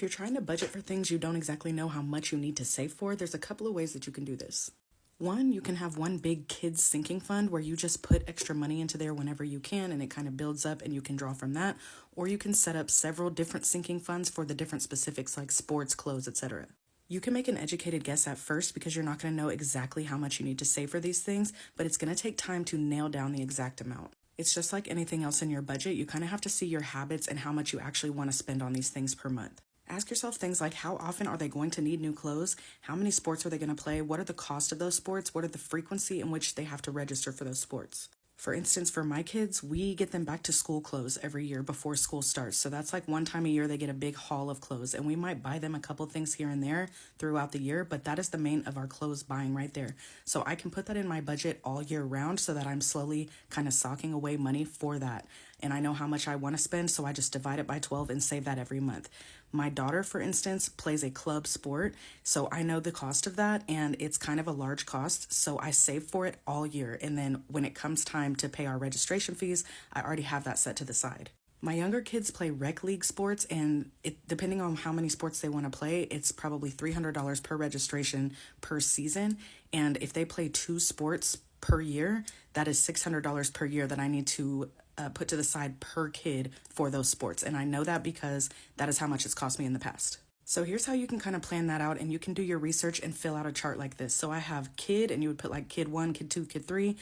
If you're trying to budget for things you don't exactly know how much you need to save for, there's a couple of ways that you can do this. One, you can have one big kids sinking fund where you just put extra money into there whenever you can and it kind of builds up and you can draw from that. Or you can set up several different sinking funds for the different specifics like sports, clothes, etc. You can make an educated guess at first because you're not going to know exactly how much you need to save for these things, but it's going to take time to nail down the exact amount. It's just like anything else in your budget, you kind of have to see your habits and how much you actually want to spend on these things per month. Ask yourself things like how often are they going to need new clothes? How many sports are they going to play? What are the cost of those sports? What are the frequency in which they have to register for those sports? For instance, for my kids, we get them back to school clothes every year before school starts. So that's like one time a year they get a big haul of clothes, and we might buy them a couple things here and there throughout the year, but that is the main of our clothes buying right there. So I can put that in my budget all year round so that I'm slowly kind of socking away money for that. And I know how much I want to spend, so I just divide it by 12 and save that every month. My daughter, for instance, plays a club sport, so I know the cost of that, and it's kind of a large cost, so I save for it all year. And then when it comes time to pay our registration fees, I already have that set to the side. My younger kids play rec league sports, and depending on how many sports they want to play, it's probably $300 per registration per season. And if they play 2 sports per year, that is $600 per year that I need to put to the side per kid for those sports. And I know that because that is how much it's cost me in the past. So here's how you can kind of plan that out, and you can do your research and fill out a chart like this. So I have kid, and you would put like kid 1, kid 2, kid 3,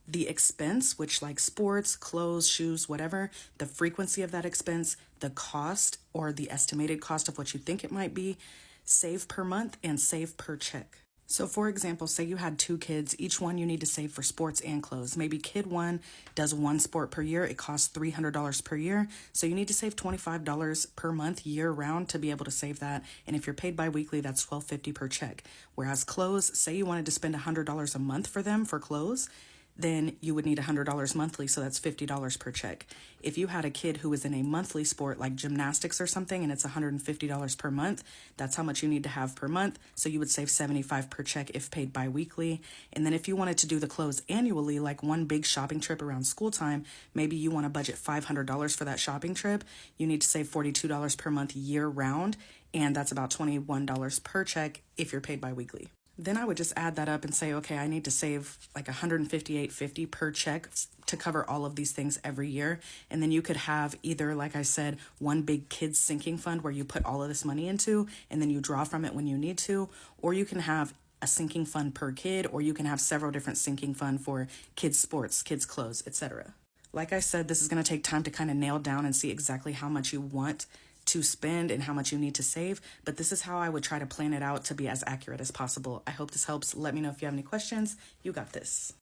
the expense, which like sports, clothes, shoes, whatever, the frequency of that expense, the cost or the estimated cost of what you think it might be, save per month, and save per check. So for example, say you had 2 kids, each one you need to save for sports and clothes. Maybe kid 1 does 1 sport per year. It costs $300 per year. So you need to save $25 per month year round to be able to save that. And if you're paid bi-weekly, that's $12.50 per check. Whereas clothes, say you wanted to spend $100 a month for them for clothes, then you would need $100 monthly, so that's $50 per check. If you had a kid who was in a monthly sport like gymnastics or something and it's $150 per month, that's how much you need to have per month, so you would save $75 per check if paid bi-weekly. And then if you wanted to do the clothes annually, like one big shopping trip around school time, maybe you want to budget $500 for that shopping trip, you need to save $42 per month year round, and that's about $21 per check if you're paid bi-weekly. Then I would just add that up and say, okay, I need to save like $158.50 per check to cover all of these things every year. And then you could have either, like I said, one big kids sinking fund where you put all of this money into and then you draw from it when you need to, or you can have a sinking fund per kid, or you can have several different sinking fund for kids sports, kids clothes, etc. Like I said, this is going to take time to kind of nail down and see exactly how much you want to spend and how much you need to save, but this is how I would try to plan it out to be as accurate as possible. I hope this helps. Let me know if you have any questions. You got this.